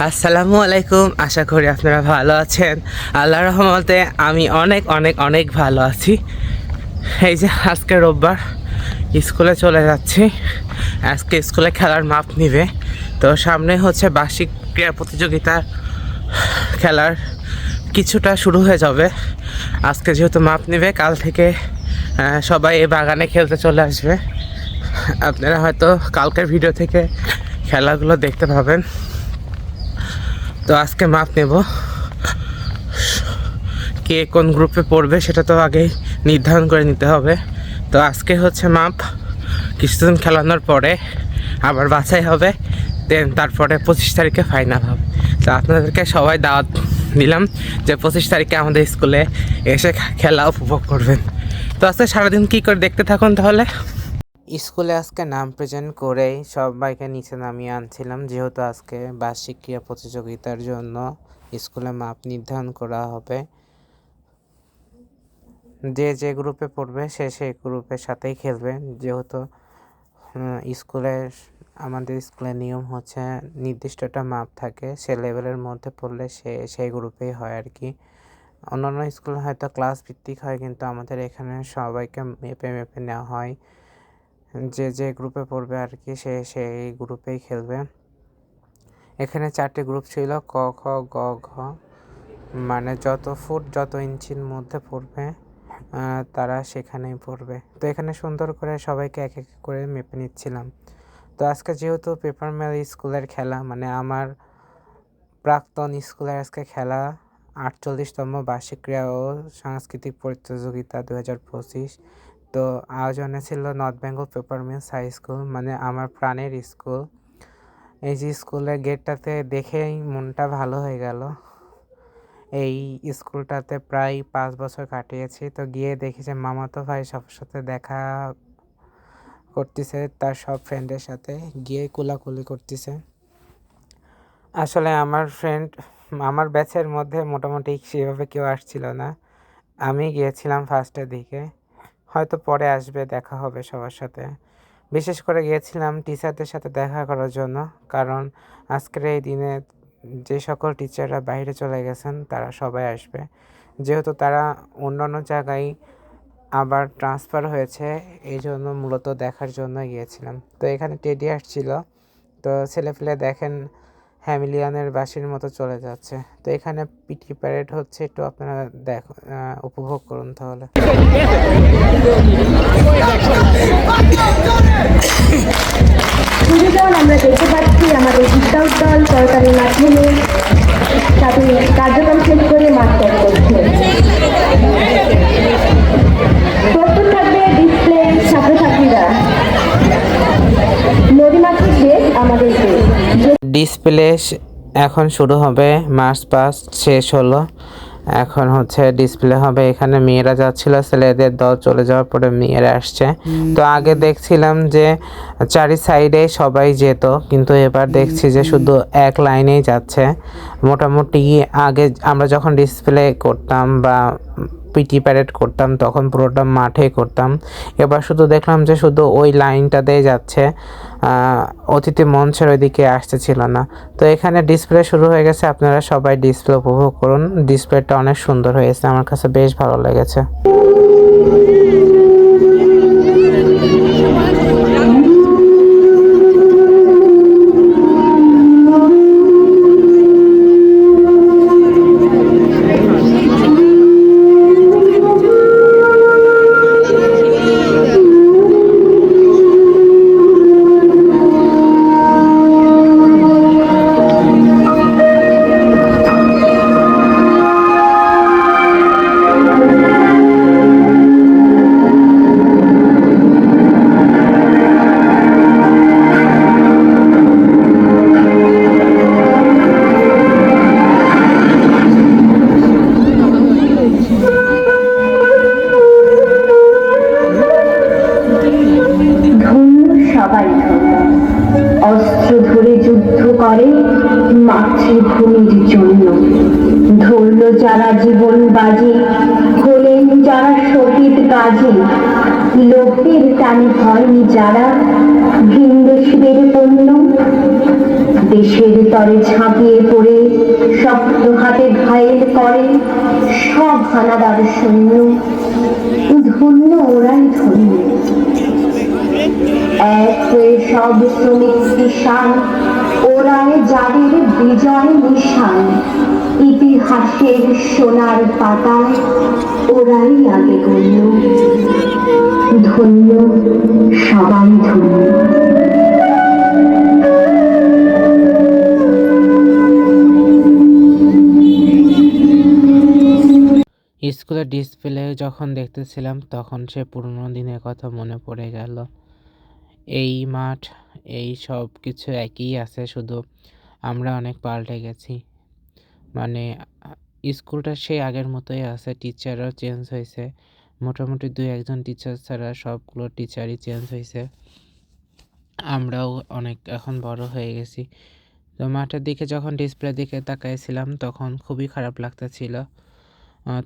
আসসালামু আলাইকুম। আশা করি আপনারা ভালো আছেন। আল্লাহর রহমতে আমি অনেক অনেক অনেক ভালো আছি। এই যে আজকে রোববার, স্কুলে চলে যাচ্ছি। আজকে স্কুলে খেলার মাপ নিবে। তো সামনে হচ্ছে বার্ষিক ক্রীড়া প্রতিযোগিতার খেলার কিছুটা শুরু হয়ে যাবে। আজকে যেহেতু মাপ নিবে, কাল থেকে সবাই এই বাগানে খেলতে চলে আসবে। আপনারা হয়তো কালকের ভিডিও থেকে খেলাগুলো দেখতে পাবেন। তো আজকে মাপ নেব, কে কোন গ্রুপে পড়বে সেটা তো আগেই নির্ধারণ করে নিতে হবে। তো আজকে হচ্ছে মাপ, কিছুদিন খেলানোর পরে আবার বাছাই হবে, দেন তারপরে 25 তারিখে ফাইনাল হবে। তো আপনাদেরকে সবাই দাওয়াত দিলাম যে 25 তারিখে আমাদের স্কুলে এসে খেলা উপভোগ করবেন। তো আজকে সারাদিন কী করে দেখতে থাকুন তাহলে। স্কুলে আজকে নাম প্রেজেন্ট করেই সবাইকে নিচে নামিয়ে আনছিলাম, যেহেতু আজকে বার্ষিক ক্রীড়া প্রতিযোগিতার জন্য স্কুলে মাপ নির্ধারণ করা হবে। যে যে গ্রুপে পড়বে সে সেই গ্রুপের সাথেই খেলবে, যেহেতু আমাদের স্কুলের নিয়ম হচ্ছে নির্দিষ্ট একটা মাপ থাকে, সে লেভেলের মধ্যে পড়লে সে সেই গ্রুপেই হয় আর কি। অন্যান্য স্কুলে হয়তো ক্লাস ভিত্তিক হয়, কিন্তু আমাদের এখানে সবাইকে মেপে মেপে নেওয়া হয়। যে যে গ্রুপে পড়বে আর কি সে সেই গ্রুপেই খেলবে। এখানে 4টি গ্রুপ ছিল, ক খ গ ঘ, মানে যত ফুট যত ইঞ্চির মধ্যে পড়বে তারা সেখানেই পড়বে। তো এখানে সুন্দর করে সবাইকে এক এক করে মেপে নিচ্ছিলাম। তো আজকে যেহেতু পেপার মিল স্কুলের খেলা, মানে আমার প্রাক্তন স্কুলের আজকে খেলা 48তম বার্ষিক ক্রীড়া ও সাংস্কৃতিক প্রতিযোগিতা 2025। তো আয়োজনে ছিল North Bengal Paper Mills High School, মানে আমার প্রাণের স্কুল। এই যে স্কুলের গেটটাতে দেখেই মনটা ভালো হয়ে গেল। এই স্কুলটাতে প্রায় 5 বছর কাটিয়েছি। তো গিয়ে দেখি যে মামাতো ভাই সবার সাথে দেখা করতেছে, তার সব ফ্রেন্ডের সাথে গিয়ে কোলাকুলি করতেছে। আসলে আমার ব্যাচের মধ্যে মোটামুটি সেভাবে কেউ আসছিল না। আমি গিয়েছিলাম ফার্স্টের দিকে, হয়তো পরে আসবে, দেখা হবে সবার সাথে। বিশেষ করে গিয়েছিলাম টিচারদের সাথে দেখা করার জন্য, কারণ আজকের এই দিনে যে সকল টিচাররা বাইরে চলে গেছেন তারা সবাই আসবে, যেহেতু তারা অন্যান্য জায়গায় আবার ট্রান্সফার হয়েছে, এই জন্য মূলত দেখার জন্য গিয়েছিলাম। তো এখানে টেডি আসছিল, তো ছেলেপেলে দেখেন হ্যামিলিয়ানের বাসির মতো চলে যাচ্ছে। তো এখানে পিটি প্যারেড হচ্ছে, একটু আপনারা উপভোগ করুন তাহলে। আমরা দেখতে পাচ্ছি আমাদের বিদ্যাউট দল সরকারি মাধ্যমে তাদের কার্যক্রম শেষ করে মাঠ ত্যাগ করছে। প্রস্তুত থাকবে ডিসপ্লে ছাত্রছাত্রীরা। নদীমাতৃক আমাদেরকে ডিসপ্লে এখন শুরু হবে, মার্চ পাস্ট শেষ হলো, এখন হচ্ছে ডিসপ্লে হবে। এখানে মেয়েরা যাচ্ছিল, ছেলেদের দল চলে যাওয়ার পরে মেয়েরা আসছে। তো আগে দেখছিলাম যে চারি সাইডে সবাই যেত, কিন্তু এবার দেখছি যে শুধু এক লাইনেই যাচ্ছে। মোটামুটি আগে আমরা যখন ডিসপ্লে করতাম বা পিটি প্যারেড করতাম তখন পুরোটা মাঠে করতাম, এবার শুধু দেখলাম যে শুধু ওই লাইনটাতেই যাচ্ছে, অতিথি মঞ্চের ওইদিকে আসতেছিল না। তো এখানে ডিসপ্লে শুরু হয়ে গেছে, আপনারা সবাই ডিসপ্লে উপভোগ করুন। ডিসপ্লেটা অনেক সুন্দর হয়েছে, আমার কাছে বেশ ভালো লেগেছে। অস্ত্র ধরে যুদ্ধ করে মাতৃভূমির জন্য, ধরল যারা জীবন বাজি, হলেন যারা শহীদ গাজী, লোভের টানে হয়নি যারা ভিনদেশীদের পণ্য, দেশ বিষের তরে ঝাঁপিয়ে পড়ে শক্ত হাতে ঘায়েল করে সব হানাদার সৈন্য। ধন্য ওরাই ধন্য, এক হয়ে সব শ্রমিক কিষান, ওরাই যাদের বিজয় নিশান। ইতিহাসের সোনার পাতায় ওরাই আগে গণ্য। ধন্য, সবাই ধন্য। স্কুলের ডিসপ্লে যখন দেখতেছিলাম তখন সে পুরনো দিনের কথা মনে পড়ে গেল। এই মাঠ, এই সব কিছু একই আছে, শুধু আমরা অনেক পাল্টে গেছি। মানে স্কুলটা সেই আগের মতোই আছে, টিচারও চেঞ্জ হয়েছে, মোটামুটি 2-1জন টিচার ছাড়া সবগুলো টিচারই চেঞ্জ হয়েছে। আমরাও অনেক এখন বড় হয়ে গেছি। তো মাঠের দিকে যখন ডিসপ্লে দিকে তাকাইছিলাম তখন খুবই খারাপ লাগতেছিল।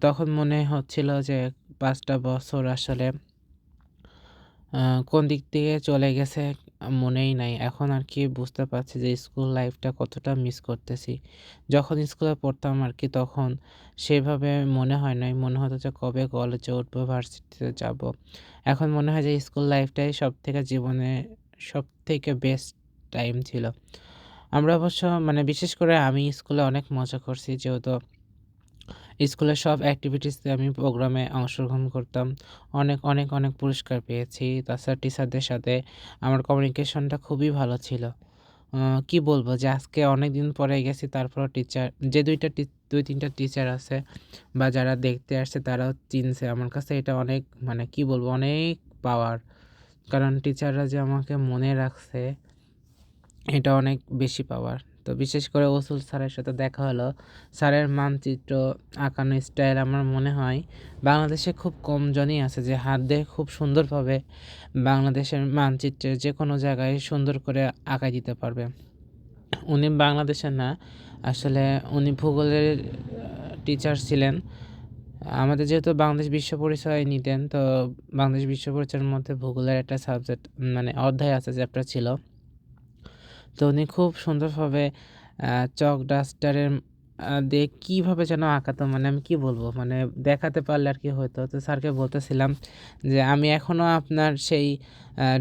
তখন মনে হচ্ছিল যে 5টা বছর আসলে কোন দিক দিয়ে চলে গেছে মনেই নাই। এখন আর কি বুঝতে পারছি যে স্কুল লাইফটা কতটা মিস করতেছি। যখন স্কুলে পড়তাম আর কি তখন সেভাবে মনে হয় নাই, মনে হতো যে কবে কলেজে উঠবো, ভার্সিটিতে যাব। এখন মনে হয় যে স্কুল লাইফটাই সবথেকে জীবনে সবথেকে বেস্ট টাইম ছিল। আমরা অবশ্য বিশেষ করে আমি স্কুলে অনেক মজা করছি, যেহেতু স্কুলের সব অ্যাক্টিভিটিসে আমি প্রোগ্রামে অংশগ্রহণ করতাম। অনেক অনেক অনেক পুরস্কার পেয়েছি। তাছাড়া টিচারদের সাথে আমার কমিউনিকেশনটা খুবই ভালো ছিল। কি বলবো যে আজকে অনেক দিন পরে গেছি, তারপরও টিচার যে 2-3টা টিচার আছে বা যারা দেখতে আসছে তারাও চিনছে। আমার কাছে এটা অনেক কি বলবো, অনেক পাওয়ার। কারণ টিচাররা যে আমাকে মনে রাখছে এটা অনেক বেশি পাওয়ার। তো বিশেষ করে ওসুল স্যারের সাথে দেখা হলো। স্যারের মানচিত্র আঁকানো স্টাইল আমার মনে হয় বাংলাদেশে খুব কম জনই আছে যে হাত দিয়ে খুব সুন্দরভাবে বাংলাদেশের মানচিত্রের যে কোনো জায়গায় সুন্দর করে আঁকাই দিতে পারবে। উনি বাংলাদেশের না, আসলে উনি ভূগোলের টিচার ছিলেন। আমাদের যেহেতু বাংলাদেশ বিশ্ব পরিচয় নিতেন, তো বাংলাদেশ বিশ্ব পরিচয়ের মধ্যে ভূগোলের একটা সাবজেক্ট অধ্যায় আছে, চ্যাপ্টার ছিল। তো উনি খুব সুন্দরভাবে চক ডাস্টারের দিয়ে কীভাবে যেন আঁকাতো, আমি কি বলবো, দেখাতে পারলে আর কি হতো। তো স্যারকে বলতেছিলাম যে আমি এখনও আপনার সেই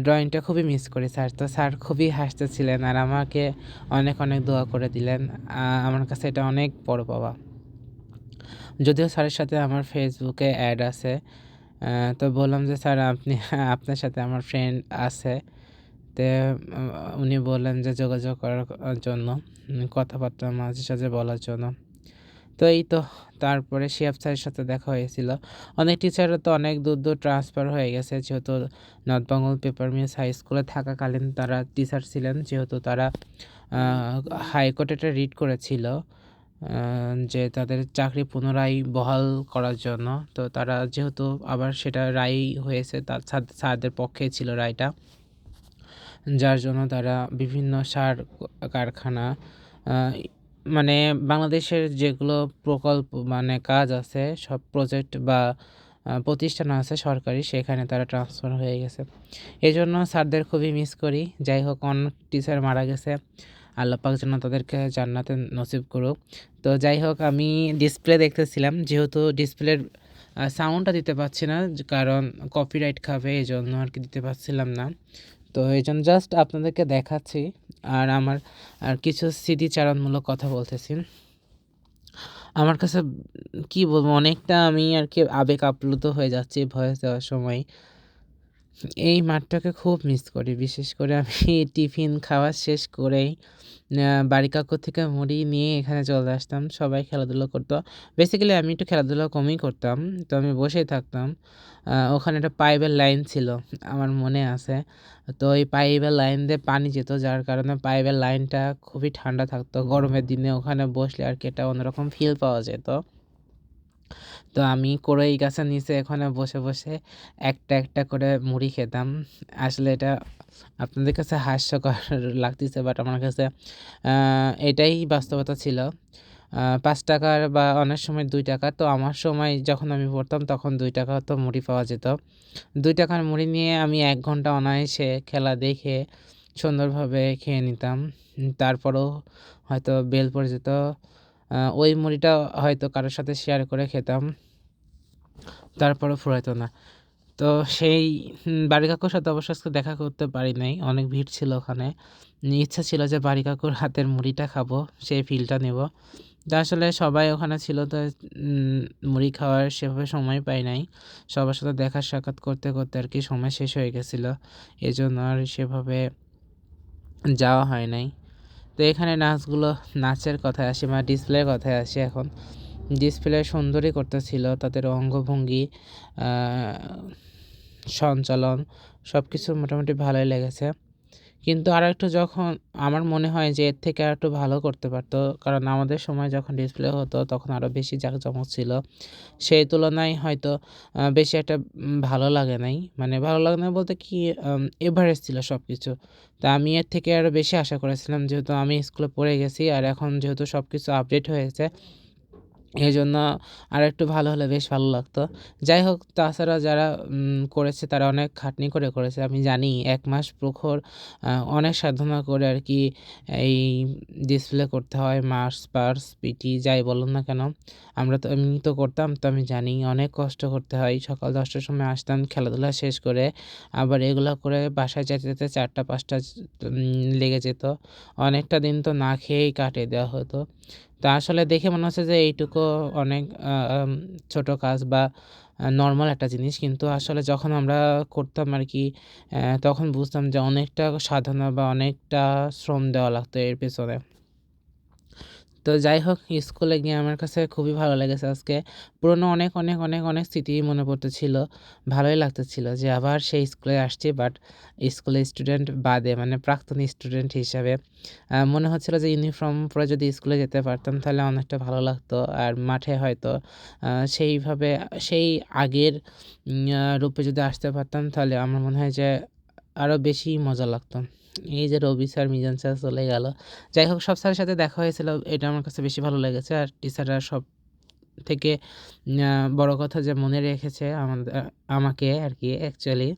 ড্রয়িংটা খুবই মিস করি স্যার। তো স্যার খুবই হাসতেছিলেন আর আমাকে অনেক অনেক দোয়া করে দিলেন। আমার কাছে এটা অনেক বড় পাওয়া। যদিও স্যারের সাথে আমার ফেসবুকে অ্যাড আছে। তো বললাম যে স্যার আপনি আপনার সাথে আমার ফ্রেন্ড আছে। তে উনি বললেন যে যোগাযোগ করার জন্য, কথাবার্তা মাঝে সাঝে বলার জন্য। তো এই তো তারপরে শিহাব স্যারের সাথে দেখা হয়েছিল। অনেক টিচাররা তো অনেক দূর দূর ট্রান্সফার হয়ে গেছে, যেহেতু North Bengal Paper Mills High স্কুলে থাকাকালীন তারা টিচার ছিলেন, যেহেতু তারা হাইকোর্টে একটা রিট করেছিল যে তাদের চাকরি পুনরায় বহাল করার জন্য। তো তারা যেহেতু আবার সেটা রায় হয়েছে, তার স্যারদের পক্ষে ছিল রায়টা, যার জন্য তারা বিভিন্ন সার কারখানা বাংলাদেশের যেগুলো প্রকল্প কাজ আছে, সব প্রজেক্ট বা প্রতিষ্ঠান আছে সরকারি, সেখানে তারা ট্রান্সফার হয়ে গেছে। এই জন্য স্যারদের খুবই মিস করি। যাই হোক, অনেক টিচার মারা গেছে, আল্লাহ পাক যেন তাদেরকে জান্নাতে নসিব করুক। তো যাই হোক, আমি ডিসপ্লে দেখতেছিলাম, যেহেতু ডিসপ্লের সাউন্ডটা দিতে পারছি না কারণ কপিরাইট খাবে, এই জন্য আর কি দিতে পারছিলাম না। তো এই জন্য জাস্ট আপনাদেরকে দেখাচ্ছি আর আমার কিছু স্মৃতিচারণমূলক কথা বলতেছি। আমার কাছে কি বলবো, অনেকটা আমি আর কি আবেগ আপ্লুত হয়ে যাচ্ছি ভয়েস দেওয়ার সময়। এই মাঠটাকে খুব মিস করি। বিশেষ করে আমি টিফিন খাওয়া শেষ করেই বাড়ি কাকু থেকে মুড়ি নিয়ে এখানে চলে আসতাম। সবাই খেলাধুলা করতো। বেসিক্যালি আমি একটু খেলাধুলা কমই করতাম। তো আমি বসেই থাকতাম। ওখানে একটা পাইপের লাইন ছিল, আমার মনে আছে। তো ওই পাইপের লাইন দিয়ে পানি যেত, যার কারণে পাইপের লাইনটা খুবই ঠান্ডা থাকতো। গরমের দিনে ওখানে বসলে আর কি একটা অন্যরকম ফিল পাওয়া যেত। তো আমি কড়ই গাছের নিচে ওখানে বসে বসে একটা একটা করে মুড়ি খেতাম। আসলে এটা আপনাদের কাছে হাস্যকর লাগতেছে, বাট আমার কাছে এটাই বাস্তবতা ছিল। 5 টাকার বা অনেক সময় 2 টাকা। তো আমার সময় যখন আমি পড়তাম তখন 2 টাকা তো মুড়ি পাওয়া যেত। 2 টাকার মুড়ি নিয়ে আমি 1 ঘন্টা অনায়াসে খেলা দেখে সুন্দরভাবে খেয়ে নিতাম। তারপরেও হয়তো বেল পড়ে যেত, ওই মুড়িটা হয়তো কারোর সাথে শেয়ার করে খেতাম, তারপরেও ফুরাইতো না। তো সেই বাড়ি কাকুর সাথে অবশ্য আজকে দেখা করতে পারি নাই, অনেক ভিড় ছিল ওখানে। ইচ্ছা ছিল যে বাড়ি কাকুর হাতের মুড়িটা খাবো, সেই ফিলটা নেব। তো আসলে সবাই ওখানে ছিল, তো মুড়ি খাওয়ার সেভাবে সময় পাই নাই। সবার সাথে দেখা সাক্ষাৎ করতে করতে আর কি সময় শেষ হয়ে গেছিলো, এজন্য আর সেভাবে যাওয়া হয় নাই। তো এখানে নাচের কথায় আসি, মানে ডিসপ্লের কথায় আসি এখন। ডিসপ্লে সুন্দরই করতেছিল, তাদের অঙ্গভঙ্গি, সঞ্চালন সব কিছু মোটামুটি ভালোই লেগেছে। কিন্তু আরেকটু যখন আমার মনে হয় যে এর থেকে আরেকটু ভালো করতে পারতো, কারণ আমাদের সময় যখন ডিসপ্লে হতো তখন আরও বেশি জাঁকজমক ছিল। সেই তুলনায় হয়তো বেশি একটা ভালো লাগে নাই, মানে ভালো লাগে না বলতে কি, এভারেজ ছিল সব কিছু। তা আমি এর থেকে আরও বেশি আশা করেছিলাম, যেহেতু আমি স্কুলে পড়ে গেছি আর এখন যেহেতু সব কিছু আপডেট হয়েছে, এজন্য আরেকটু ভালো হলে বেশ ভালো লাগতো। যাই হোক, তাছাড়া যারা করেছে তারা অনেক খাটনি করে করেছে। আমি জানি ১ মাস প্রখর অনেক সাধনা করে আর কি এই ডিসপ্লে করতে হয়। মার্স, পার্স, পিটি যাই বলুন না কেন, আমরা তো এমনি তো করতাম, তো আমি জানি অনেক কষ্ট করতে হয়। সকাল ১০টার সময় আসতাম খেলাধুলা শেষ করে, আবার এগুলো করে বাসায় যেতে যেতে ৪টা-৫টা লেগে যেত। অনেকটা দিন তো না খেয়েই কাটিয়ে দেওয়া হতো। তো আসলে দেখে মনে হচ্ছে যে এইটুকু অনেক ছোট কাজ বা নর্মাল একটা জিনিস, কিন্তু আসলে যখন আমরা করতাম আর কি, তখন বুঝতাম যে অনেকটা সাধনা বা অনেকটা শ্রম দেওয়া লাগতো এর পেছনে। তো যাই হোক, স্কুলে গিয়ে আমার কাছে খুবই ভালো লেগেছে আজকে। পুরনো অনেক অনেক অনেক অনেক স্মৃতি মনে পড়তেছিল। ভালোই লাগতেছিল যে আবার সেই স্কুলে আসছি, বাট স্কুলের স্টুডেন্ট বাদে, মানে প্রাক্তন স্টুডেন্ট হিসাবে। মনে হচ্ছিল যে ইউনিফর্ম পরে যদি স্কুলে যেতে পারতাম তাহলে অনেকটা ভালো লাগতো, আর মাঠে হয়তো সেইভাবে সেই আগের রূপে যদি আসতে পারতাম তাহলে আমার মনে হয় যে আরও বেশি মজা লাগতো। এই যে রবি স্যার, মিজান স্যার চলে গেল। যাই হোক, সব স্যারের সাথে দেখা হয়েছিল, এটা আমার কাছে বেশি ভালো লেগেছে। আর টিচাররা সব থেকে বড় কথা যে মনে রেখেছে আমাকে আর কি অ্যাকচুয়ালি,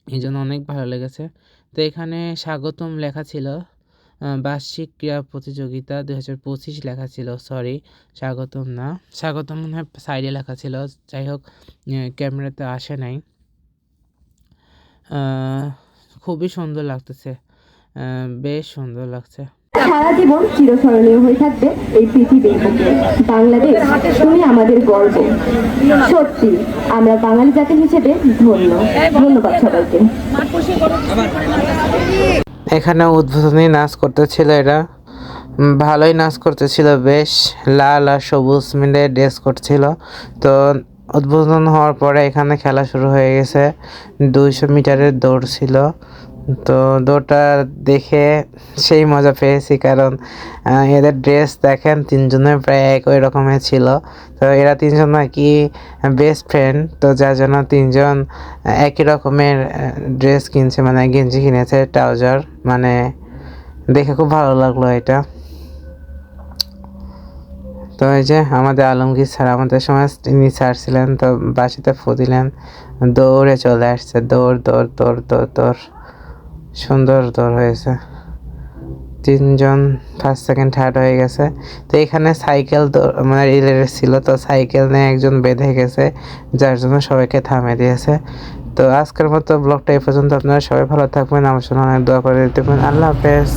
এই জন্য অনেক ভালো লেগেছে। তো এখানে স্বাগতম লেখা ছিল, বার্ষিক ক্রীড়া প্রতিযোগিতা ২০২৫ লেখা ছিল, সরি স্বাগতম না, স্বাগতম মনে হয় সাইডে লেখা ছিল। যাই হোক, ক্যামেরাতে আসে নাই। খুবই সুন্দর লাগতেছে, বেশ সুন্দর লাগছে। সারা জীবন চিরস্মরণীয় হয়ে থাকবে এই পৃথিবীর বুকে। বাংলাদেশ, তুমি আমাদের গর্ব। সত্যি আমরা বাঙালি জাতি হিসেবে ধন্য। ধন্যবাদ সবাইকে। এখানে উদ্বোধনী নাচ করতেছিল এরা, ভালোই নাচ করতেছিল, বেশ লাল আর সবুজ মিলে ড্রেস করছিল। তো উদ্বোধন হওয়ার পরে এখানে খেলা শুরু হয়ে গেছে। ২০০ মিটারের দৌড় ছিল। তো দৌড়টা দেখে সেই মজা পেয়েছি, কারণ এদের ড্রেস দেখেন, তিনজনের প্রায় একই রকমের ছিল। তো এরা তিনজন নাকি বেস্ট ফ্রেন্ড, তো যার জন্য তিনজন একই রকমের ড্রেস কিনছে, মানে গেঞ্জি কিনেছে, ট্রাউজার, মানে দেখে খুব ভালো লাগলো এটা। তো এই যে আমাদের আলমগীর স্যার, আমাদের সময় তিনি স্যার ছিলেন, তো বাসাতে ফু দিলেন, দৌড়ে চলে আসছে, দৌড় দৌড় দৌড় দৌড় দৌড়, সুন্দর দৌড় হয়েছে। ৩জন ফার্স্ট সেকেন্ড থার্ড হয়ে গেছে। তো এখানে সাইকেল মানে রিলে রেস ছিল, তো সাইকেল নিয়ে একজন বেঁধে গেছে, যার জন্য সবাইকে থামিয়ে দিয়েছে। তো আজকের মতো ব্লগটা এই পর্যন্ত। আপনারা সবাই ভালো থাকবেন, আমার জন্য অনেক দোয়া করে দিতে পারেন। আল্লাহ হাফেজ।